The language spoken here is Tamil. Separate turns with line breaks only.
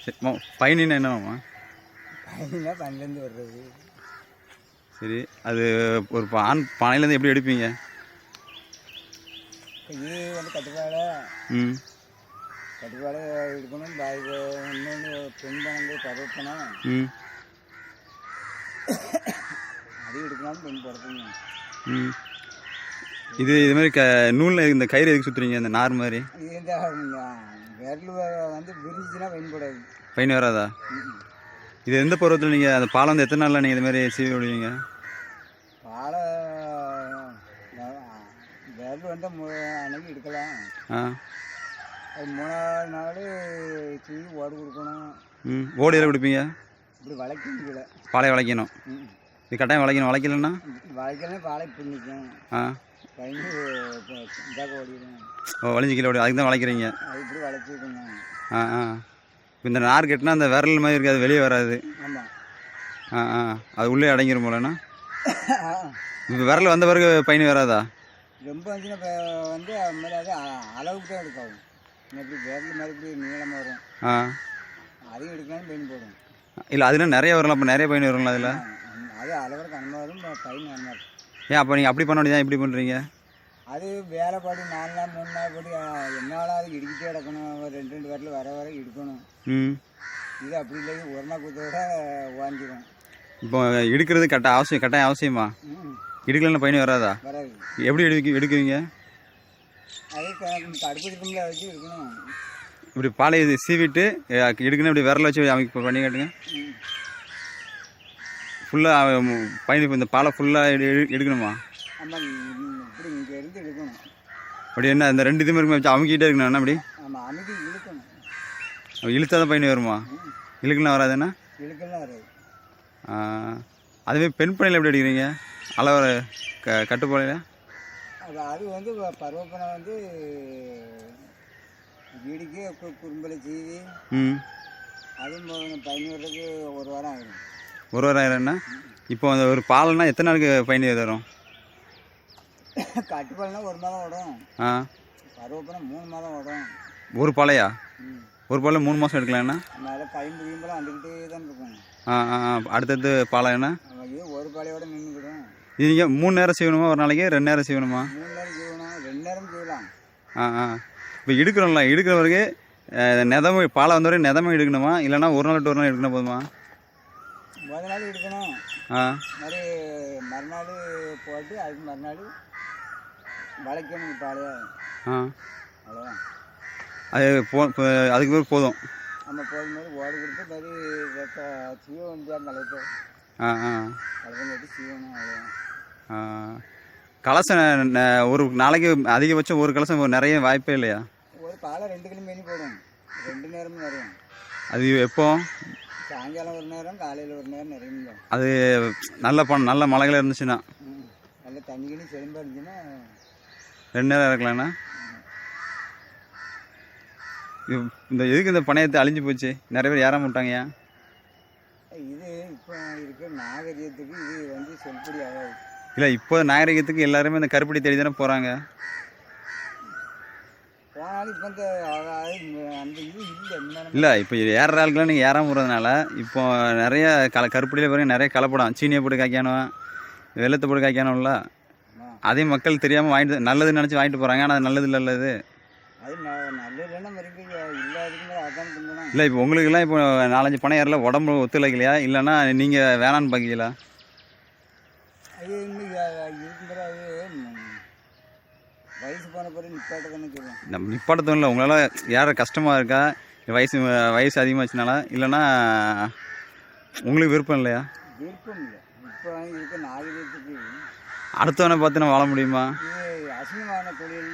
சரிம்மா பயணின்னா என்னம்மா?
பயணினா பண்ணிலேருந்து வர்றது.
சரி, அது ஒரு பானையிலேருந்து எப்படி எடுப்பீங்க?
இது வந்து கட்டுப்பாடு கட்டுப்பாடு எடுக்கணும். இன்னொன்று பெண் பணங்கள் பருவப்பணம் அது எடுக்கணும். பெண் படுத்துங்க.
இது மாதிரி நூலில் இந்த கயிறு எதுக்கு சுற்றுறீங்க? இந்த நார் மாதிரி
இந்த விரல் வந்து விரிஞ்சுன்னா பயன்படாது.
பயன் வராதா? இது எந்த பருவத்தில் நீங்கள் அந்த பாலம் வந்து எத்தனை நாளில் நீங்கள் இது மாதிரி சீவி விடுவீங்க?
பாலை விரல் வந்து அன்னைக்கு எடுக்கலாம். அது 3ஆவது நாள் சீவி ஓடு கொடுக்கணும்.
ஓடு எதில் கொடுப்பீங்க?
இப்படி வளைக்கணும்.
பாலை வளைக்கணும். இது கட்டாயம் வளைக்கணும். வளைக்கலன்னா
பாலை பின்னிக்கும். பயந்து இதாக ஓடிடும்.
வளைஞ்சு கீழே ஓடி அதுக்கு தான் வளைக்கிறீங்க.
அது இப்படி வளைச்சிருக்கணும்.
இந்த நார் கட்டினா அந்த விரல் மாதிரி இருக்காது, வெளியே வராது.
ஆமாம்.
அது உள்ளே அடங்கிடும் போலண்ணா. இப்போ விரல் வந்த பிறகு பயணி வராதா?
ரொம்ப வந்துச்சுன்னா வந்து அது மாதிரி அது அளவுக்கு தான் எடுக்காது. எப்படி விரல் மாதிரி இப்படி நீளமாக வரும். அதையும் எடுக்கலாம்னு பயன் போடும்.
இல்லை அதுனா நிறைய வரலாம். அப்போ நிறைய பயணி வருங்களா அதில்?
அது அளவுக்கு அனுமதி வரும். பயன் அனுமதி வரும்.
ஏன் அப்போ நீங்கள் அப்படி பண்ண வேண்டியதான் இப்படி பண்ணுறீங்க?
அது வேலைப்பாடு 4 நாள் 3 நாள் போட்டு என்னாலும் அது இடிக்கிட்டே கிடக்கணும். 2 வரல வர எடுக்கணும். இது அப்படி இல்லை. ஒரு நாள் கொடுத்தோட வாங்கிடும்.
இப்போ எடுக்கிறது கட்டாயம் அவசியமா? எடுக்கலன்னு பயணி வராதா?
வராது.
எப்படி எடுக்குவீங்க?
அது அடுப்பு இருக்கும்போது வச்சு எடுக்கணும்.
இப்படி பாலை சீவிட்டு எடுக்கணும். இப்படி விரல வச்சு அமைக்க பண்ணி காட்டுங்க. ஃபுல்லாக பயணி இந்த பாலை ஃபுல்லாக எடுக்கணுமா?
ஆமாம். இப்படி இங்கே இருந்து எடுக்கணும்.
அப்படி என்ன இந்த 2 இதுமாரி வச்சு அமுக்கிட்டே இருக்கணும் அப்படி?
ஆமாம், அமுக்கி இழுக்கணும்.
இழுத்தா தான் பயணி வருமா? இழுக்கலாம் வராதுன்னா?
இழுக்கலாம் வராது.
அதுமாரி பெண் பணியில் எப்படி அடிக்கிறீங்க? அளவு கட்டுப்பாளையில்
அது வந்து பருவப்பனை வந்து வீடுக்கே குறும்பலை சீவி அதுவும் பயணி வர்றதுக்கு 1 வாரம் ஆகிடும்.
1 வாரம் ஆயிரம்னா இப்போ அந்த ஒரு பாலைன்னா எத்தனை நாளுக்கு பயணி தரும்?
கட்டுப்பாடுனா 1 மாதம் ஓடும். பருவப்பனை 3 மாதம் ஓடும்.
ஒரு பாலையா? ஒரு பாலை 3 மாதம் எடுக்கலாம்ண்ணா?
அதனால் கைம்பு கீம்பெல்லாம் வந்துக்கிட்டே தான் இருக்கும்.
அடுத்தடுத்து பாலைண்ணா?
இது ஒரு பாலையோட நின்றுக்கிடும்.
இது நீங்கள் 3 நேரம் செய்யணுமா? ஒரு நாளைக்கு 2 நேரம் செய்யணுமா?
3 நேரம் செய்யணும். 2 நேரம் செய்யலாம்.
இப்போ எடுக்கிறோம்ல, எடுக்கிற வரைக்கும் நெதமை பாலை வந்த வரைக்கும் நெதமை எடுக்கணுமா? இல்லைன்னா ஒரு நாள் விட்டு ஒரு நாள் எடுக்கணும் போதுமா?
முதல் நாள் எடுக்கணும். மறுநாள் போட்டு அதுக்கு மறுநாள் வளைக்கணும் பாலையா. அவ்வளோதான்.
அதுக்கு பேர் போதும்.
நம்ம போகும்போது ஓடு கொடுத்து மாதிரி சீவம் வந்து நிலைப்பு கலசம் கட்டி சீவணும். அவ்வளோதான்.
கலசம் ஒரு நாளைக்கு அதிகபட்சம் ஒரு கலசம் நிறைய வாய்ப்பே இல்லையா?
ஒரு பாலை 2 கிலோ மீன் போடும். 2 நேரமும் நிறையும்.
அது எப்போ?
சாயங்காலம் 1 நேரம், காலையில் 1 நேரம் நிறையுங்க.
அது நல்ல மழைகள் இருந்துச்சுன்னா,
நல்ல தண்ணிகளும் செலும்பாக இருந்துச்சுன்னா
2 நேரம் இருக்கலாம்ண்ணா. இந்த எதுக்கு இந்த பணையத்தை அழிஞ்சு போச்சு? நிறைய பேர் ஏறாம விட்டாங்கயா?
இது இப்போ இருக்கிற நாகரிகத்துக்கு இது வந்து செல்படி ஆகாது.
இல்லை, இப்போ நாகரிகத்துக்கு எல்லாருமே இந்த கருப்படி தேடி தானே போகிறாங்க.
போனாலும் இப்போ அந்த இது
இல்லை, இப்போ ஏறுற ஆளுக்கெல்லாம் நீங்கள் ஏறாமல் விடுறதுனால இப்போ நிறைய கருப்படியில் பாருங்க நிறைய கலப்படம். சீனியை போட்டு காய்க்கானவன், வெள்ளத்தை போட்டு காய்க்கானோம்ல. அதே மக்கள் தெரியாமல் வாங்கிட்டு நல்லதுன்னு நினச்சி வாங்கிட்டு போகிறாங்க. ஆனால் அது நல்லது இல்லை.
அது நல்லதுன்னா இல்லாததுக்கு அதான் திங்கணும்.
இல்லை, இப்போ உங்களுக்குலாம் இப்போ 4-5 பணம் ஏறல உடம்பு ஒத்துழைக்கலையா? இல்லைன்னா நீங்கள் வேணான்னு பார்க்கீங்களா?
அது இன்னும் இருக்குங்கிற அது வயசு போன பிறகு நிப்பாட்ட தானே சொல்லுவோம்.
நம்ம நிப்பாட்டதும் இல்லை, உங்களால் ஏற கஷ்டமாக இருக்கா? வயசு அதிகமாச்சுனால? இல்லைன்னா உங்களுக்கு விருப்பம் இல்லையா?
விருப்பம் இல்லை. இப்போ இருக்க நாகரிகத்துக்கு
அடுத்தவனை பார்த்து நம்ம வாழ முடியுமா?
அசிங்கமான தொழில்